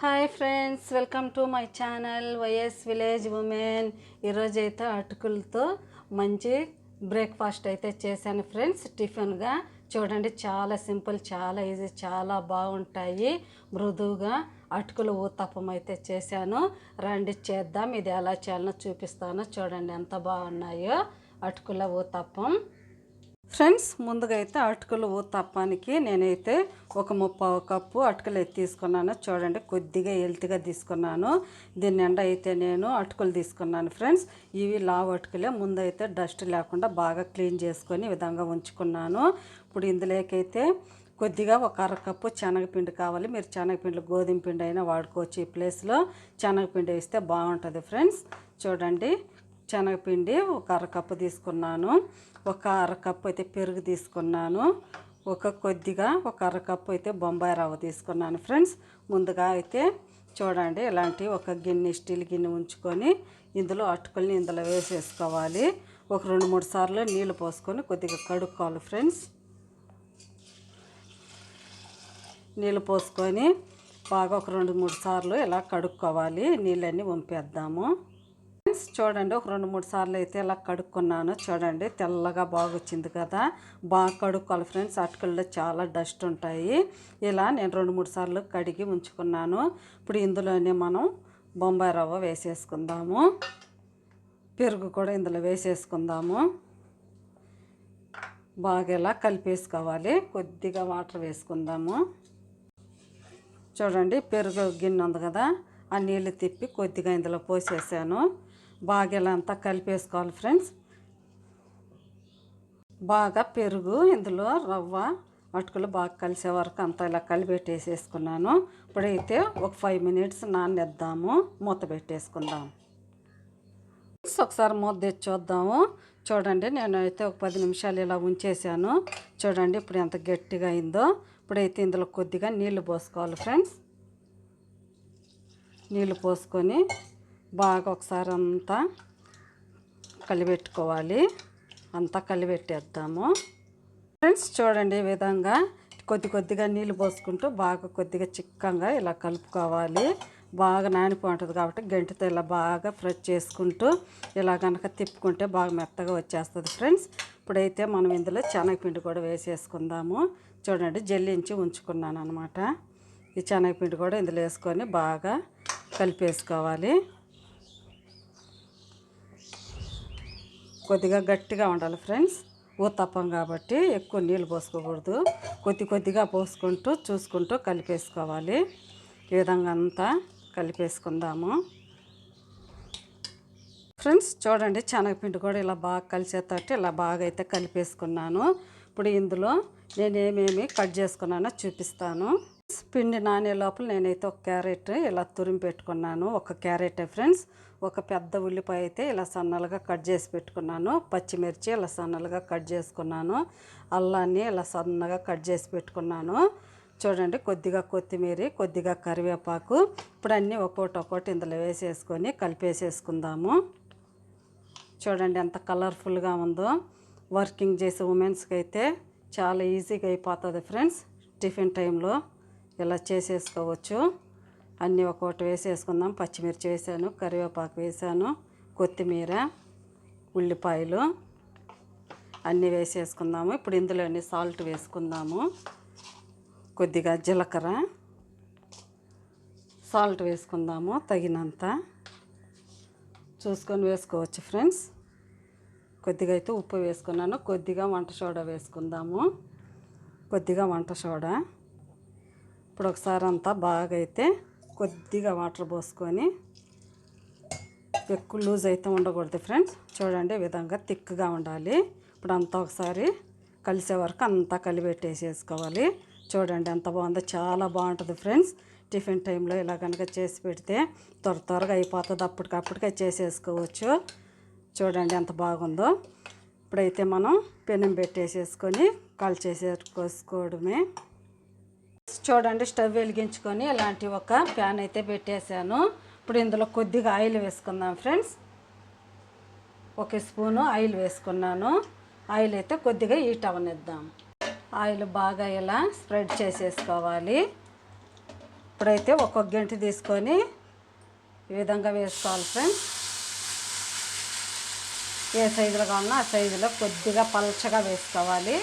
Hi friends, welcome to my channel YS village women. ఈరోజైతే అటుకులతో మంచి బ్రేక్ఫాస్ట్ అయితే చేశాను ఫ్రెండ్స్. టిఫిన్గా చూడండి, చాలా సింపుల్, చాలా ఈజీ, చాలా బాగుంటాయి. మృదువుగా అటుకుల ఊతప్పం అయితే చేశాను. రండి చేద్దాం. ఇది ఎలా చేయాలో చూపిస్తాను. చూడండి ఎంత బాగున్నాయో అటుకుల ఊతప్పం. ఫ్రెండ్స్, ముందుగా అయితే అటుకులు ఊతప్పానికి నేనైతే ఒక 3/4 కప్పు అటుకులు అయితే తీసుకున్నాను. చూడండి, కొద్దిగా హెల్తీగా తీసుకున్నాను. దీని నిండా అయితే నేను అటుకులు తీసుకున్నాను ఫ్రెండ్స్. ఇవి లావు అటుకులే. ముందైతే డస్ట్ లేకుండా బాగా క్లీన్ చేసుకొని ఈ విధంగా ఉంచుకున్నాను. ఇప్పుడు ఇందులోకైతే కొద్దిగా ఒక 1/2 కప్పు శనగపిండి కావాలి. మీరు శనగపిండి గోధుమ పిండి అయినా వాడుకోవచ్చు. ఈ ప్లేస్లో శనగపిండి వేస్తే బాగుంటుంది ఫ్రెండ్స్. చూడండి, శనగపిండి ఒక 1/2 కప్పు తీసుకున్నాను. ఒక 1/2 కప్పు అయితే పెరుగు తీసుకున్నాను. ఒక 1/2 కప్పు అయితే బొంబాయి రవ్వ తీసుకున్నాను ఫ్రెండ్స్. ముందుగా అయితే చూడండి, ఇలాంటి ఒక గిన్నె, స్టీల్ గిన్నె ఉంచుకొని ఇందులో అటుకుల్ని ఇందులో వేసేసుకోవాలి. ఒక 2-3 సార్లు నీళ్ళు పోసుకొని కొద్దిగా కడుక్కోవాలి ఫ్రెండ్స్. నీళ్ళు పోసుకొని బాగా ఒక 2-3 సార్లు ఇలా కడుక్కోవాలి. నీళ్ళన్నీ వంపేద్దాము. చూడండి, ఒక 2-3 సార్లు అయితే ఇలా కడుక్కున్నాను. చూడండి, తెల్లగా బాగా వచ్చింది కదా. బాగా కడుక్కోవాలి ఫ్రెండ్స్. అటుకుల్లో చాలా డస్ట్ ఉంటాయి. ఇలా నేను 2-3 సార్లు కడిగి ఉంచుకున్నాను. ఇప్పుడు ఇందులోనే మనం బొంబాయి రవ్వ వేసేసుకుందాము. పెరుగు కూడా ఇందులో వేసేసుకుందాము. బాగా ఇలా కలిపేసుకోవాలి. కొద్దిగా వాటర్ వేసుకుందాము. చూడండి, పెరుగు గిన్నె ఉంది కదా, ఆ నీళ్ళు తిప్పి కొద్దిగా ఇందులో పోసేసాను. బాగా ఇలా అంతా కలిపేసుకోవాలి ఫ్రెండ్స్. బాగా పెరుగు ఇందులో రవ్వ అటుకులు బాగా కలిసే వరకు అంతా ఇలా కలిపెట్టేసేసుకున్నాను. ఇప్పుడైతే ఒక 5 మినిట్స్ నాననిద్దాము. మూత పెట్టేసుకుందాం. ఒకసారి మూత తెచ్చి చూద్దాము. చూడండి, నేనైతే ఒక 10 నిమిషాలు ఇలా ఉంచేసాను. చూడండి ఇప్పుడు ఎంత గట్టిగా అయిందో. ఇప్పుడైతే ఇందులో కొద్దిగా నీళ్లు పోసుకోవాలి ఫ్రెండ్స్. నీళ్ళు పోసుకొని బాగా ఒకసారి అంతా కలిపెట్టుకోవాలి. అంతా కలిపెట్టేద్దాము ఫ్రెండ్స్. చూడండి, ఈ విధంగా కొద్దిగా నీళ్ళు పోసుకుంటూ బాగా కొద్దిగా చిక్కగా ఇలా కలుపుకోవాలి. బాగా నానిపోతుంది కాబట్టి గంటితో ఇలా బాగా ఫ్రెష్ చేసుకుంటూ ఇలా కనుక తిప్పుకుంటే బాగా మెత్తగా వచ్చేస్తుంది ఫ్రెండ్స్. ఇప్పుడైతే మనం ఇందులో శనగపిండి కూడా వేసేసుకుందాము. చూడండి, జల్లించి ఉంచుకున్నాను అనమాట. ఈ శనగపిండి కూడా ఇందులో వేసుకొని బాగా కలిపేసుకోవాలి. కొద్దిగా గట్టిగా ఉండాలి ఫ్రెండ్స్. ఊతప్పం కాబట్టి ఎక్కువ నీళ్ళు పోసుకోకూడదు. కొద్దిగా పోసుకుంటూ చూసుకుంటూ కలిపేసుకోవాలి. ఈ విధంగా అంతా కలిపేసుకుందాము ఫ్రెండ్స్. చూడండి, శనగపిండి కూడా ఇలా బాగా కలిసేటట్టు ఇలా బాగా అయితే కలిపేసుకున్నాను. ఇప్పుడు ఇందులో నేను ఏమేమి కట్ చేసుకున్నానో చూపిస్తాను. పిండి నానే లోపల నేనైతే ఒక క్యారెట్ ఇలా తురిమి పెట్టుకున్నాను. ఒక క్యారెట్ ఫ్రెండ్స్. ఒక పెద్ద ఉల్లిపాయ అయితే ఇలా సన్నలుగా కట్ చేసి పెట్టుకున్నాను. పచ్చిమిర్చి ఇలా సన్నలుగా కట్ చేసుకున్నాను. అల్లాన్ని ఇలా సన్నగా కట్ చేసి పెట్టుకున్నాను. చూడండి, కొద్దిగా కొత్తిమీర, కొద్దిగా కరివేపాకు. ఇప్పుడు అన్నీ ఒక్కొక్కటి ఇందులో వేసేసుకొని కలిపేసేసుకుందాము. చూడండి ఎంత కలర్ఫుల్గా ఉందో. వర్కింగ్ చేసే ఉమెన్స్కి అయితే చాలా ఈజీగా అయిపోతుంది ఫ్రెండ్స్. టిఫిన్ టైంలో ఇలా చేసేసుకోవచ్చు. అన్నీ ఒక్కొక్కటి వేసేసుకుందాం. పచ్చిమిర్చి వేసాను, కరివేపాకు వేసాను, కొత్తిమీర, ఉల్లిపాయలు అన్నీ వేసేసుకుందాము. ఇప్పుడు ఇందులోని సాల్ట్ వేసుకుందాము. కొద్దిగా జీలకర్ర, సాల్ట్ వేసుకుందాము తగినంత చూసుకొని వేసుకోవచ్చు ఫ్రెండ్స్. కొద్దిగా అయితే ఉప్పు వేసుకున్నాను. కొద్దిగా వంట సోడా వేసుకుందాము. కొద్దిగా వంట సోడా. ఇప్పుడు ఒకసారి అంతా బాగా అయితే కొద్దిగా వాటర్ పోసుకొని, ఎక్కువ లూజ్ అయితే ఉండకూడదు ఫ్రెండ్స్. చూడండి, ఈ విధంగా థిక్గా ఉండాలి. ఇప్పుడు అంతా ఒకసారి కలిసే వరకు అంతా కలిపెట్టేసేసుకోవాలి. చూడండి ఎంత బాగుందో. చాలా బాగుంటుంది ఫ్రెండ్స్. టిఫిన్ టైంలో ఇలా కనుక చేసి పెడితే త్వరగా అయిపోతుంది. అప్పటికప్పటికే చేసేసుకోవచ్చు. చూడండి ఎంత బాగుందో. ఇప్పుడైతే మనం పెనం పెట్టేసేసుకొని కాల్చేసేసుకోవడమే. చూడండి, స్టవ్ వెలిగించుకొని ఇలాంటి ఒక ప్యాన్ అయితే పెట్టేశాను. ఇప్పుడు ఇందులో కొద్దిగా ఆయిల్ వేసుకుందాం ఫ్రెండ్స్. 1 స్పూను ఆయిల్ వేసుకున్నాను. ఆయిల్ అయితే కొద్దిగా హీట్ అవనిద్దాం. ఆయిల్ బాగా ఇలా స్ప్రెడ్ చేసేసుకోవాలి. ఇప్పుడైతే ఒక్కొక్క గంట తీసుకొని ఈ విధంగా వేసుకోవాలి ఫ్రెండ్స్. ఏ సైజులో కావాలన్నా ఆ సైజులో కొద్దిగా పల్చగా వేసుకోవాలి.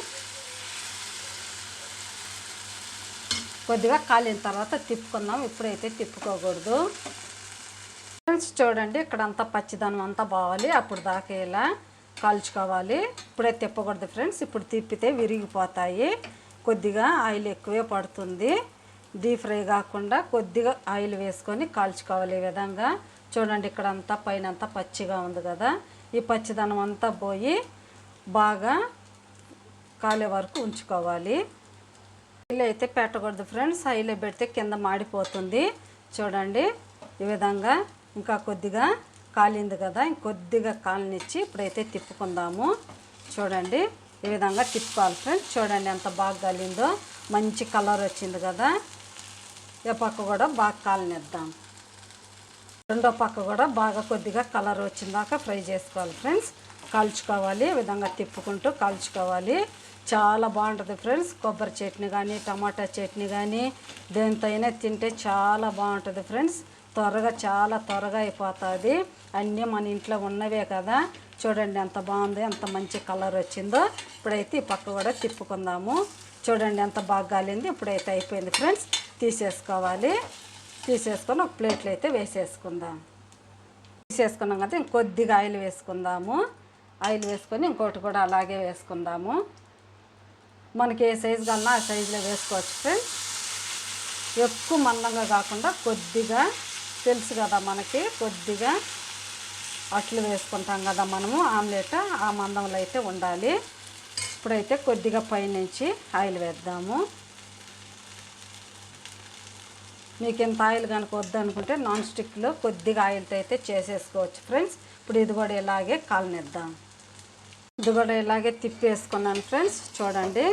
కొద్దిగా కాలిన తర్వాత తిప్పుకుందాం. ఇప్పుడైతే తిప్పుకోకూడదు ఫ్రెండ్స్. చూడండి ఇక్కడంతా పచ్చిదనం అంతా బావాలి, అప్పుడు దాకా ఇలా కాల్చుకోవాలి. ఇప్పుడే తిప్పకూడదు ఫ్రెండ్స్. ఇప్పుడు తిప్పితే విరిగిపోతాయి. కొద్దిగా ఆయిల్ ఎక్కువే పడుతుంది. డీప్ ఫ్రై కాకుండా కొద్దిగా ఆయిల్ వేసుకొని కాల్చుకోవాలి ఈ విధంగా. చూడండి ఇక్కడంతా పైన అంతా పచ్చిగా ఉంది కదా, ఈ పచ్చిదనం అంతా పోయి బాగా కాలే వరకు ఉంచుకోవాలి. ఆయిల్ అయితే పెట్టకూడదు ఫ్రెండ్స్. ఆయిల్ పెడితే కింద మాడిపోతుంది. చూడండి ఈ విధంగా ఇంకా కొద్దిగా కాలింది కదా, ఇంకొద్దిగా కాలనిచ్చి ఇప్పుడైతే తిప్పుకుందాము. చూడండి ఈ విధంగా తిప్పుకోవాలి ఫ్రెండ్స్. చూడండి ఎంత బాగా కాలిందో, మంచి కలర్ వచ్చింది కదా. ఏ పక్క కూడా బాగా కాలనిద్దాం. రెండో పక్క కూడా బాగా కొద్దిగా కలర్ వచ్చిందాక ఫ్రై చేసుకోవాలి ఫ్రెండ్స్. కాల్చుకోవాలి ఈ విధంగా తిప్పుకుంటూ కాల్చుకోవాలి. చాలా బాగుంటుంది ఫ్రెండ్స్. కొబ్బరి చట్నీ కానీ టమాటా చట్నీ కానీ దేంతో అయినా తింటే చాలా బాగుంటుంది ఫ్రెండ్స్. చాలా త్వరగా అయిపోతుంది. అన్నీ మన ఇంట్లో ఉన్నవే కదా. చూడండి ఎంత బాగుంది, ఎంత మంచి కలర్ వచ్చిందో. ఇప్పుడైతే ఈ పక్క కూడా తిప్పుకుందాము. చూడండి ఎంత బాగా కాలింది. ఇప్పుడైతే అయిపోయింది ఫ్రెండ్స్. తీసేసుకోవాలి. తీసేసుకొని ఒక ప్లేట్లో అయితే వేసేసుకుందాం. తీసేసుకున్నాం కదా, ఇంకొద్దిగా ఆయిల్ వేసుకుందాము. ఆయిల్ వేసుకొని ఇంకోటి కూడా అలాగే వేసుకుందాము. మనకి ఏ సైజు కన్నా ఆ సైజులో వేసుకోవచ్చు ఫ్రెండ్స్. ఎక్కువ మందంగా కాకుండా కొద్దిగా, తెలుసు కదా మనకి, కొద్దిగా అట్లు వేసుకుంటాం కదా మనము ఆమ్లెట్, ఆ మందంలో అయితే ఉండాలి. ఇప్పుడైతే కొద్దిగా పైనుంచి ఆయిల్ వేద్దాము. మీకు ఇంత ఆయిల్ కనుక వద్దనుకుంటే నాన్ స్టిక్లో కొద్దిగా ఆయిల్తో అయితే చేసేసుకోవచ్చు ఫ్రెండ్స్. ఇప్పుడు ఇది కూడా ఇలాగే కాలనిద్దాం. ఇది కూడా ఇలాగే తిప్పేసుకున్నాను ఫ్రెండ్స్. చూడండి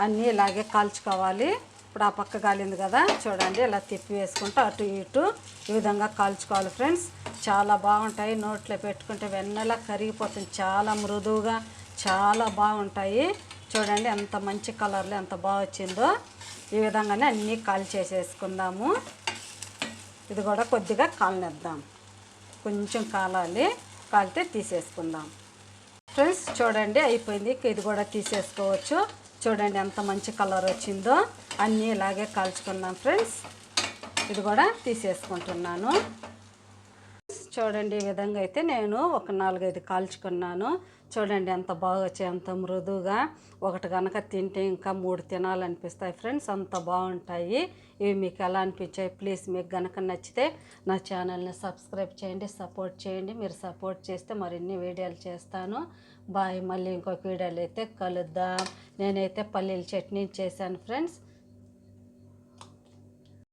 అన్నీ ఇలాగే కాల్చుకోవాలి. ఇప్పుడు ఆ పక్క కాలింది కదా, చూడండి ఇలా తిప్పి వేసుకుంటూ అటు ఇటు ఈ విధంగా కాల్చుకోవాలి ఫ్రెండ్స్. చాలా బాగుంటాయి. నోట్లో పెట్టుకుంటే వెన్నెలా కరిగిపోతుంది. చాలా మృదువుగా చాలా బాగుంటాయి. చూడండి ఎంత మంచి కలర్లో ఎంత బాగా వచ్చిందో. ఈ విధంగానే అన్నీ కాల్చేసేసుకుందాము. ఇది కూడా కొద్దిగా కాలనిద్దాం. కొంచెం కాలాలి, కాలితే తీసేసుకుందాం ఫ్రెండ్స్. చూడండి అయిపోయింది. ఇది కూడా తీసేసుకోవచ్చు. చూడండి ఎంత మంచి కలర్ వచ్చిందో. అన్నీ ఇలాగే కాల్చుకుందాం ఫ్రెండ్స్. ఇది కూడా తీసేసుకుంటున్నాను. చూడండి ఈ విధంగా అయితే నేను ఒక 4-5 కాల్చుకున్నాను. చూడండి ఎంత బాగా వచ్చాయి, ఎంత మృదువుగా. ఒకటి కనుక తింటే ఇంకా 3 తినాలనిపిస్తాయి ఫ్రెండ్స్. అంత బాగుంటాయి. ఇవి మీకు ఎలా అనిపించాయి? ప్లీజ్ మీకు కనుక నచ్చితే నా ఛానల్ని సబ్స్క్రైబ్ చేయండి, సపోర్ట్ చేయండి. మీరు సపోర్ట్ చేస్తే మరిన్ని వీడియోలు చేస్తాను. బాయ్. మళ్ళీ ఇంకొక వీడియోలు అయితే కలుద్దాం. నేనైతే పల్లీల చట్నీ చేశాను ఫ్రెండ్స్.